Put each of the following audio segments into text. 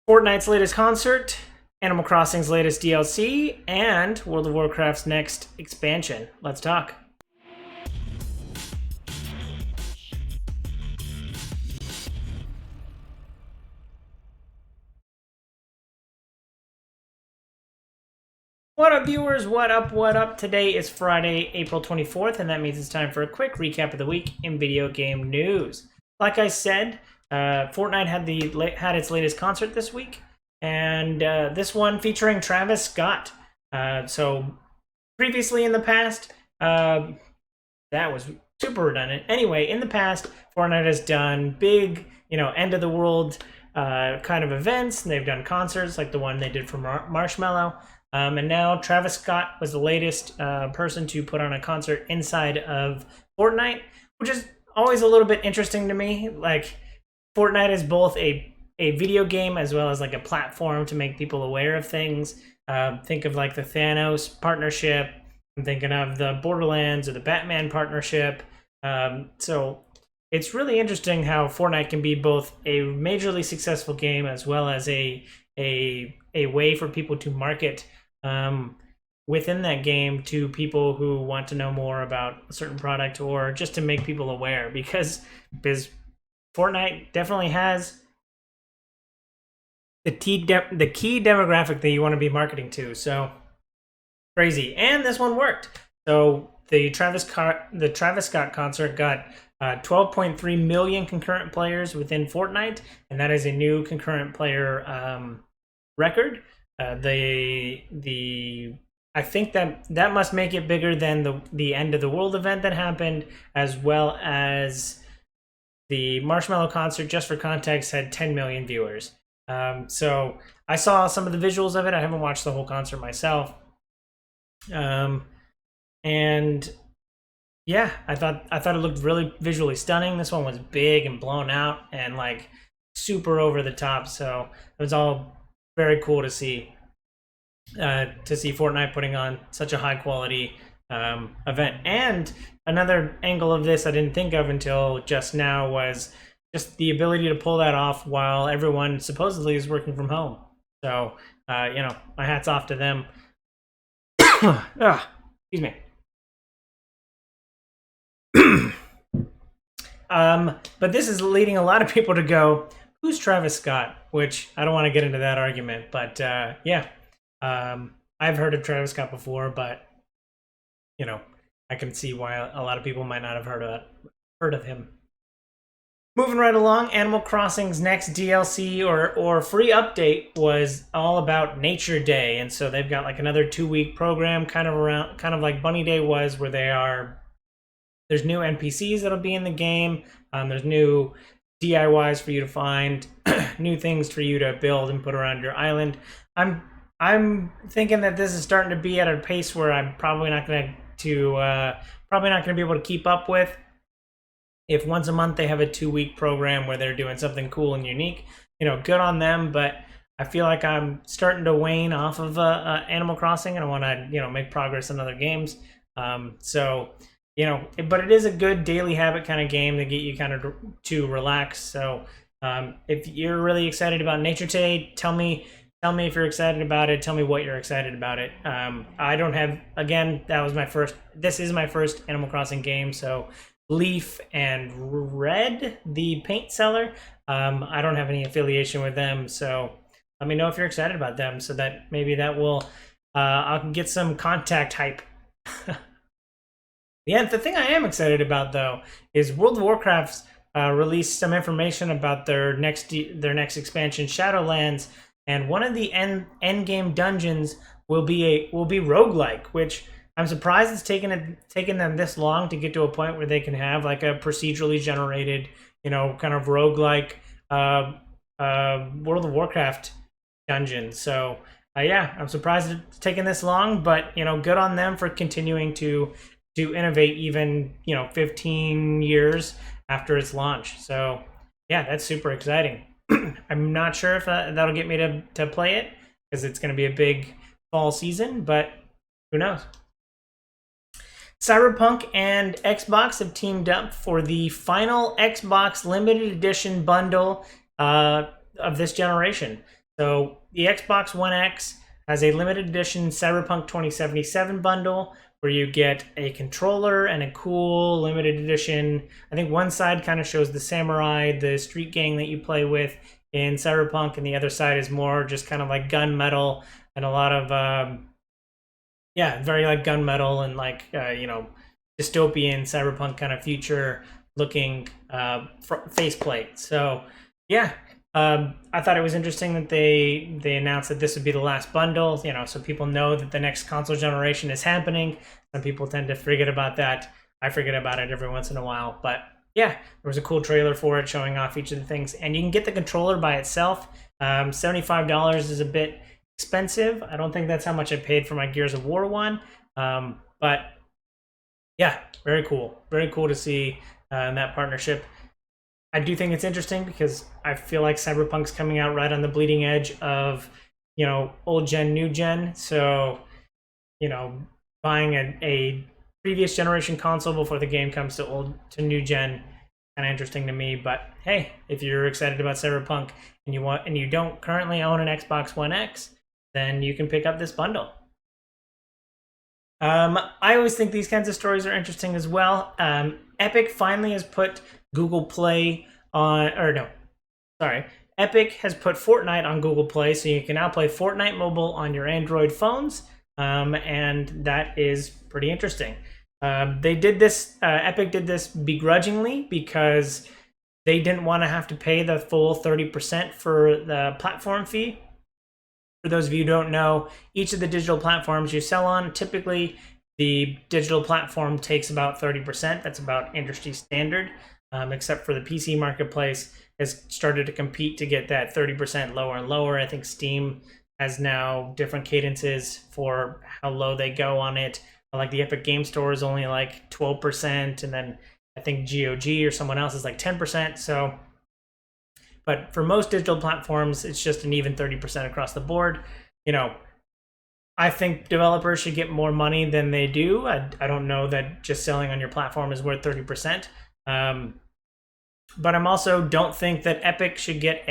Fortnite's latest concert, Animal Crossing's latest DLC, and World of Warcraft's next expansion. Let's talk. What up, viewers? What up? What up? Today is Friday, April 24th, and that means it's time for a quick recap of the week in video game news. Like I said, Fortnite had its latest concert this week, and this one featuring Travis Scott. So previously in the past, that was super redundant. Anyway, in the past, Fortnite has done big, end of the world kind of events. They've done concerts like the one they did for Marshmello. And now Travis Scott was the latest person to put on a concert inside of Fortnite, which is always a little bit interesting to me. Like, Fortnite is both a video game as well as like a platform to make people aware of things. Think of like the Thanos partnership. I'm thinking of the Borderlands or the Batman partnership. So it's really interesting how Fortnite can be both a majorly successful game as well as a way for people to market within that game to people who want to know more about a certain product or just to make people aware, because Fortnite definitely has the key demographic that you want to be marketing to. So crazy. And this one worked. So the Travis Scott concert got 12.3 million concurrent players within Fortnite, and that is a new concurrent player record. I think that must make it bigger than the end of the world event that happened, as well as the Marshmello concert. Just for context, had 10 million viewers. So I saw some of the visuals of it. I haven't watched the whole concert myself. And yeah, I thought it looked really visually stunning. This one was big and blown out and like super over the top. So it was all very cool to see Fortnite putting on such a high quality event. And another angle of this I didn't think of until just now was just the ability to pull that off while everyone supposedly is working from home. So my hat's off to them. Excuse me. But this is leading a lot of people to go, who's Travis Scott? Which I don't want to get into that argument, but I've heard of Travis Scott before, but I can see why a lot of people might not have heard of him. Moving right along, Animal Crossing's next DLC or free update was all about Nature Day, and so they've got like another 2-week program, kind of like Bunny Day was, where there's new NPCs that'll be in the game. There's new DIYs for you to find, new things for you to build and put around your island. I'm thinking that this is starting to be at a pace where I'm probably not going to be able to keep up with. If once a month they have a 2-week program where they're doing something cool and unique, good on them. But I feel like I'm starting to wane off of Animal Crossing, and I want to make progress in other games. But it is a good daily habit kind of game to get you kind of to relax. So if you're really excited about Nature Day, tell me if you're excited about it. Tell me what you're excited about it. I don't have, again, this is my first Animal Crossing game. So Leaf and Red, the paint seller, I don't have any affiliation with them. So let me know if you're excited about them, so that maybe that will, I can get some contact hype. Yeah, the thing I am excited about, though, is World of Warcraft's released some information about their next expansion, Shadowlands, and one of the end game dungeons will be roguelike, which I'm surprised it's taken them this long to get to a point where they can have like a procedurally generated, kind of roguelike World of Warcraft dungeon. So I'm surprised it's taken this long, but good on them for continuing to innovate even 15 years after its launch. So yeah, that's super exciting. I'm not sure if that'll get me to play it, because it's going to be a big fall season, but who knows. Cyberpunk and Xbox have teamed up for the final Xbox limited edition bundle of this generation. So the Xbox One X has a limited edition Cyberpunk 2077 bundle where you get a controller and a cool limited edition. I think one side kind of shows the samurai, the street gang that you play with in Cyberpunk, and the other side is more just kind of like gunmetal and a lot of yeah, very like gunmetal and like dystopian cyberpunk kind of future looking faceplate. So yeah, I thought it was interesting that they announced that this would be the last bundle. So people know that the next console generation is happening. Some people tend to forget about that. I forget about it every once in a while, but yeah, there was a cool trailer for it showing off each of the things, and you can get the controller by itself. $75 is a bit expensive. I don't think that's how much I paid for my Gears of War one, but yeah, very cool. Very cool to see that partnership. I do think it's interesting because I feel like Cyberpunk's coming out right on the bleeding edge of, old gen, new gen. So, buying a previous generation console before the game comes to new gen, kind of interesting to me. But hey, if you're excited about Cyberpunk and you don't currently own an Xbox One X, then you can pick up this bundle. I always think these kinds of stories are interesting as well. Epic finally has put Google Play on, or no, sorry. Epic has put Fortnite on Google Play, so you can now play Fortnite mobile on your Android phones, and that is pretty interesting. They did this, Epic did this begrudgingly because they didn't want to have to pay the full 30% for the platform fee. For those of you who don't know, each of the digital platforms you sell on, typically the digital platform takes about 30%. That's about industry standard, except for the PC marketplace has started to compete to get that 30% lower and lower. I think Steam has now different cadences for how low they go on it. Like the Epic Game Store is only like 12%, and then I think GOG or someone else is like 10%. So, but for most digital platforms, it's just an even 30% across the board. I think developers should get more money than they do. I don't know that just selling on your platform is worth 30%. But I'm also don't think that Epic should get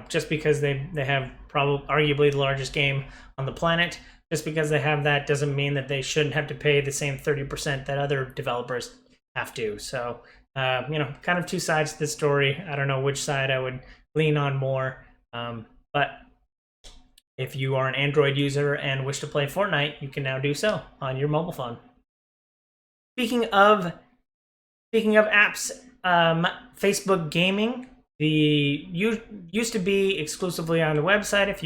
just because they have probably arguably the largest game on the planet. Just because they have that doesn't mean that they shouldn't have to pay the same 30% that other developers have to. So, kind of two sides to the story. I don't know which side I would lean on more. But if you are an Android user and wish to play Fortnite, you can now do so on your mobile phone. Speaking of apps, Facebook Gaming, used to be exclusively on the website. If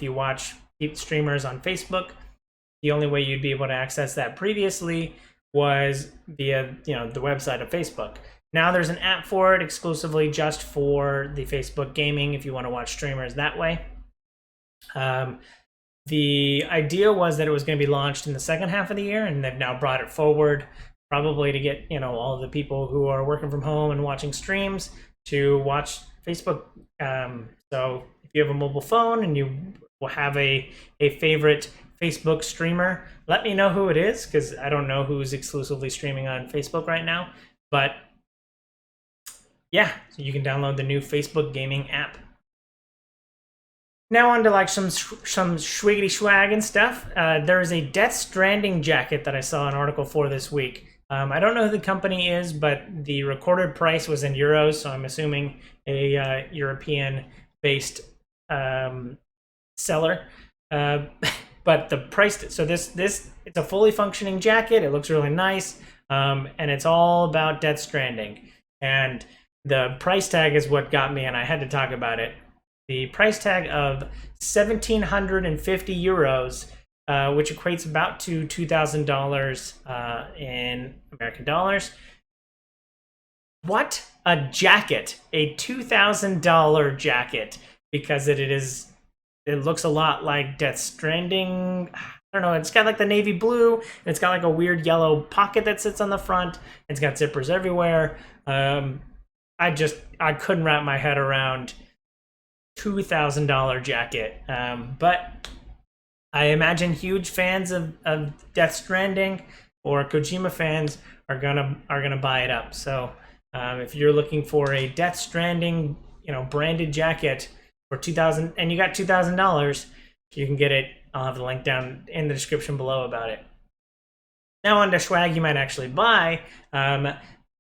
you watch streamers on Facebook, the only way you'd be able to access that previously was via the website of Facebook. Now there's an app for it exclusively just for the Facebook Gaming if you want to watch streamers that way. The idea was that it was going to be launched in the second half of the year, and they've now brought it forward, probably to get all the people who are working from home and watching streams to watch Facebook. So if you have a mobile phone and you will have a favorite Facebook streamer, let me know who it is, because I don't know who's exclusively streaming on Facebook right now. But yeah, so you can download the new Facebook Gaming app. Now on to like some schwiggity swag and stuff. There is a Death Stranding jacket that I saw an article for this week. I don't know who the company is, but the recorded price was in euros, so I'm assuming a European-based seller. But the price, so this it's a fully functioning jacket. It looks really nice, and it's all about Death Stranding. And the price tag is what got me, and I had to talk about it. The price tag of 1,750 euros, which equates about to $2,000 in American dollars. What a jacket! A $2,000 jacket, because it looks a lot like Death Stranding. I don't know, it's got like the navy blue, and it's got like a weird yellow pocket that sits on the front. It's got zippers everywhere. I couldn't wrap my head around $2,000 jacket. But I imagine huge fans of Death Stranding or Kojima fans are gonna buy it up. So if you're looking for a Death Stranding branded jacket, for 2,000, and you got $2,000, you can get it. I'll have the link down in the description below about it. Now on to swag you might actually buy.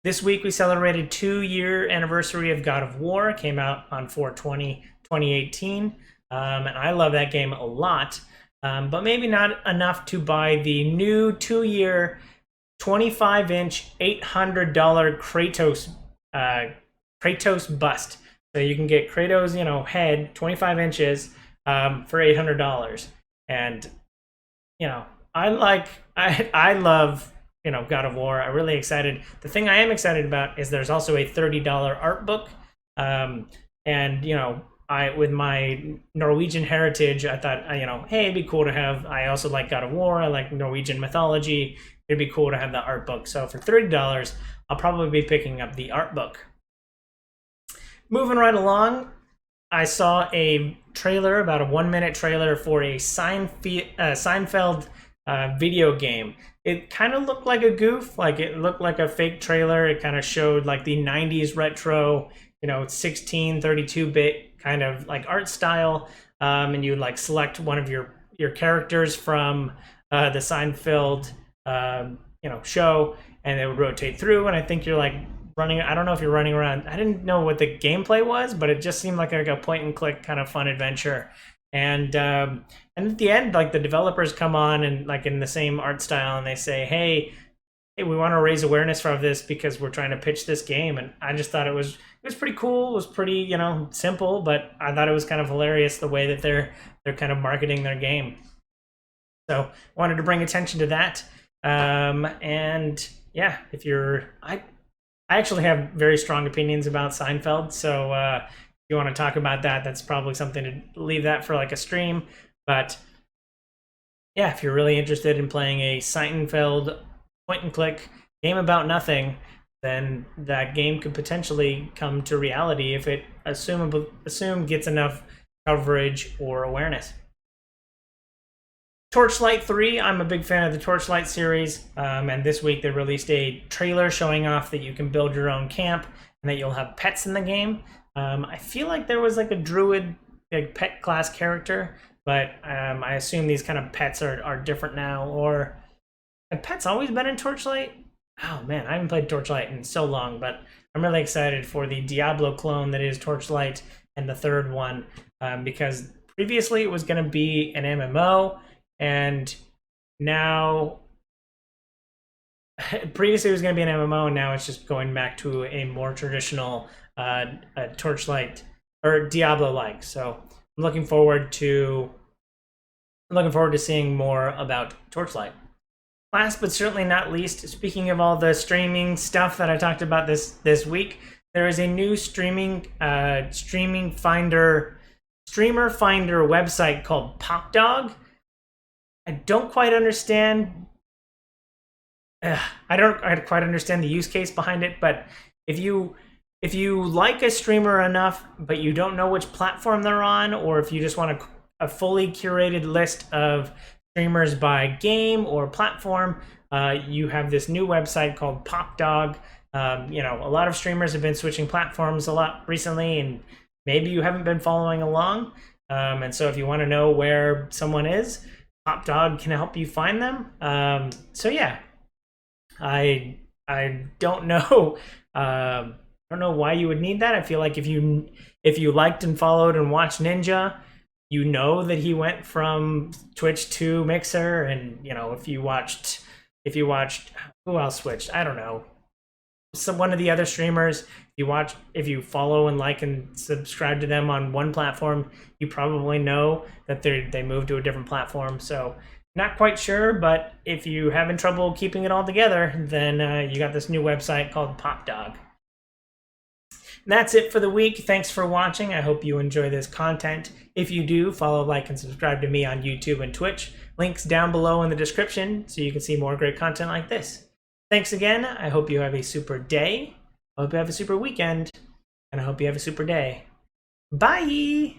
This week we celebrated 2-year anniversary of God of War. It came out on 4/20/2018, and I love that game a lot. But maybe not enough to buy the new 2-year 25-inch $800 Kratos bust. So you can get Kratos, head 25 inches for $800. And I love God of War. I'm really excited. The thing I am excited about is there's also a $30 art book. And with my Norwegian heritage, I thought, hey, it'd be cool to have. I also like God of War. I like Norwegian mythology. It'd be cool to have the art book. So for $30, I'll probably be picking up the art book. Moving right along, I saw a trailer, about a 1-minute trailer for a Seinfeld video game. It kind of looked like a goof, like it looked like a fake trailer. It kind of showed like the 90s retro, 16, 32-bit kind of like art style. And you would like select one of your characters from the Seinfeld show, and it would rotate through. And I think you're like running. I don't know if you're running around. I didn't know what the gameplay was, but it just seemed like a point and click kind of fun adventure. And at the end, like the developers come on and like in the same art style, and they say, hey, we want to raise awareness for this because we're trying to pitch this game. And I just thought it was pretty cool. It was pretty simple, but I thought it was kind of hilarious the way that they're kind of marketing their game. So wanted to bring attention to that. And yeah, I actually have very strong opinions about Seinfeld, so if you want to talk about that, that's probably something to leave that for like a stream. But yeah, if you're really interested in playing a Seinfeld point-and-click game about nothing, then that game could potentially come to reality if it assume gets enough coverage or awareness. Torchlight 3, I'm a big fan of the Torchlight series, and this week they released a trailer showing off that you can build your own camp and that you'll have pets in the game. I feel like there was like a druid pet class character, but I assume these kind of pets are different now. Or have pets always been in Torchlight? Oh man, I haven't played Torchlight in so long, but I'm really excited for the Diablo clone that is Torchlight and the third one, because previously it was going to be an MMO. And now, previously it was going to be an MMO, and now it's just going back to a more traditional Torchlight or Diablo-like. So I'm looking forward to seeing more about Torchlight. Last but certainly not least, speaking of all the streaming stuff that I talked about this week, there is a new streamer finder website called PopDog. I don't quite understand. I don't quite understand the use case behind it. But if you like a streamer enough, but you don't know which platform they're on, or if you just want a fully curated list of streamers by game or platform, you have this new website called PopDog. A lot of streamers have been switching platforms a lot recently, and maybe you haven't been following along. And so if you want to know where someone is, PopDog can help you find them. So yeah, I don't know. I don't know why you would need that. I feel like if you liked and followed and watched Ninja, you know that he went from Twitch to Mixer, and if you watched who else switched? I don't know. One of the other streamers, if you follow and like and subscribe to them on one platform, you probably know that they moved to a different platform. So not quite sure, but if you're having trouble keeping it all together, then you got this new website called PopDog. And that's it for the week. Thanks for watching. I hope you enjoy this content. If you do, follow, like, and subscribe to me on YouTube and Twitch. Links down below in the description so you can see more great content like this. Thanks again. I hope you have a super day. I hope you have a super weekend. And I hope you have a super day. Bye!